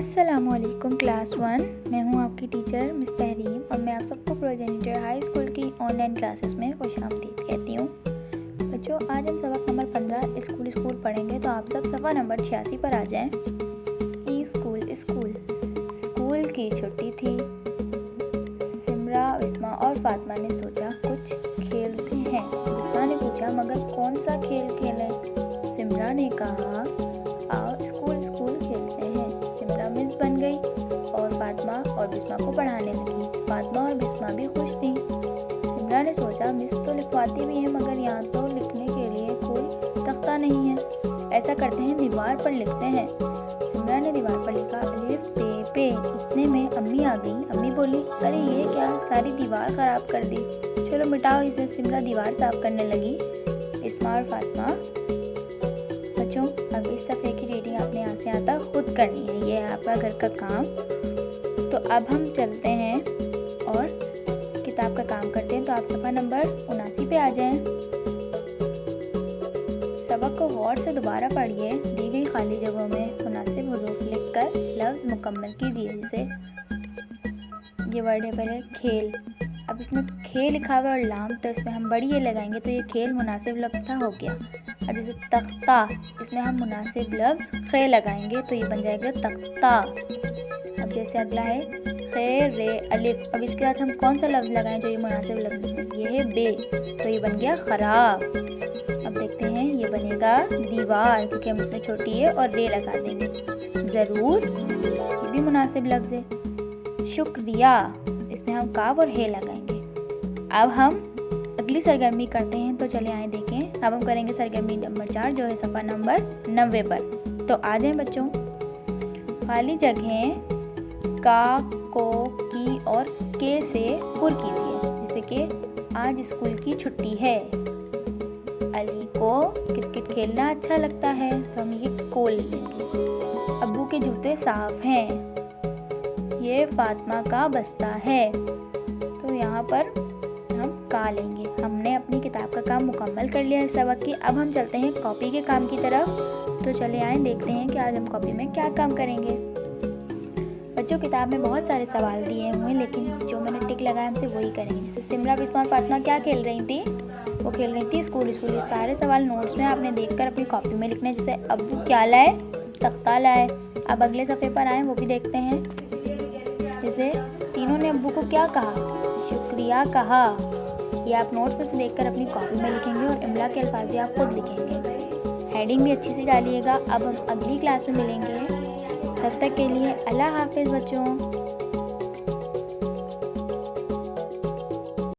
अस्सलामुअलैकुम क्लास 1। मैं हूं आपकी टीचर मिस तहरीम और मैं आप सबको प्रोजेनिटर हाई स्कूल की ऑनलाइन क्लासेस में खुशामदीद कहती हूं। बच्चों, आज हम सबक नंबर 15 स्कूल पढ़ेंगे, तो आप सब सफ़ा नंबर 86 पर आ जाएं। स्कूल की छुट्टी थी। सिमरा, बिस्मा और फातिमा ने सोचा कुछ खेलते हैं। बिस्मा ने पूछा, मगर कौन सा खेल खेलें? सिमरा ने कहा, आओ स्कूल खेलते हैं। सिमरा मिस बन गई और फातिमा और बिस्मा को पढ़ाने लगी। फातिमा और बिस्मा भी खुश थी। सिमरा ने सोचा, मिस तो लिखवाती भी है, मगर यहाँ तो लिखने के लिए कोई तख्ता नहीं है। ऐसा करते हैं, दीवार पर लिखते हैं। सिमरा ने दीवार पर लिखा, अलिफ बे पे। इतने में अम्मी आ गई। अम्मी बोली, अरे ये क्या, सारी दीवार ख़राब कर दी, चलो मिटाओ इसे। सिमरा दीवार साफ करने लगी। बिस्मा और फातिमा, बच्चों अब इस सफ़े की रीडिंग आपने यहाँ से यहाँ तक खुद करनी है, ये है आपका घर का काम। तो अब हम चलते हैं और किताब का काम करते हैं। तो आप सफ़ा नंबर 79 पे आ जाएं। सबक को गौर से दोबारा पढ़िए। दी गई खाली जगहों में मुनासिब हुरूफ लिखकर लफ्ज़ मुकम्मल कीजिए। जैसे ये वर्ड है पहले खेल, अब इसमें खे लिखा हुआ और लाम, तो इसमें हम बड़ी ये लगाएंगे तो ये खेल मुनासिब लफ्ज़ था, हो गया। अब जैसे तख्ता, इसमें हम मुनासिब लफ्ज़ खे लगाएंगे तो ये बन जाएगा तख्ता। अब जैसे अगला है खे रे अलिफ, अब इसके साथ हम कौन सा लफ्ज़ लगाएं जो ये मुनासिब लफ्ज़ है? ये है बे, तो ये बन गया ख़राब। अब देखते हैं, ये बनेगा दीवार, क्योंकि हम इसमें छोटी है और रे लगा देंगे। ज़रूर, ये भी मुनासिब लफ्ज़ है। शुक्रिया, इसमें हम काफ और हे लगाएंगे। अब हम अगली सरगर्मी करते हैं, तो चले आए देखें। अब हम करेंगे सरगर्मी नंबर 4, जो है सफ़ा नंबर 90 पर। तो आ जाएं बच्चों। खाली जगहें का, को, की और के से पुर कीजिए। जैसे कि आज स्कूल की छुट्टी है। अली को क्रिकेट खेलना अच्छा लगता है, तो हम ये को ले लेंगे। अब्बू के जूते साफ हैं। ये फातिमा का बस्ता है, तो यहाँ पर हम का लेंगे। हमने अपनी किताब का काम मुकम्मल कर लिया है सबक की। अब हम चलते हैं कॉपी के काम की तरफ। तो चले आए देखते हैं कि आज हम कॉपी में क्या काम करेंगे। बच्चों, किताब में बहुत सारे सवाल दिए हुए हैं, लेकिन जो मैंने टिक लगाया हमसे वही करेंगे। जैसे सिमरा, बिस्मा और फातिमा क्या खेल रही थी? वो खेल रही थी स्कूल। ये सारे सवाल नोट्स में आपने देखकर अपनी कॉपी में लिखने। जैसे अब्बू क्या लाए? तख्ता लाए। अब अगले सफ़े पर आए, वो भी देखते हैं। जैसे तीनों ने अब्बू को क्या कहा? शुक्रिया कहा। ये आप नोट्स में से देखकर अपनी कॉपी में लिखेंगे और इमला के अल्फाज भी आप खुद लिखेंगे। हेडिंग भी अच्छी से डालिएगा। अब हम अगली क्लास में मिलेंगे, तब तक के लिए अल्लाह हाफिज़ बच्चों।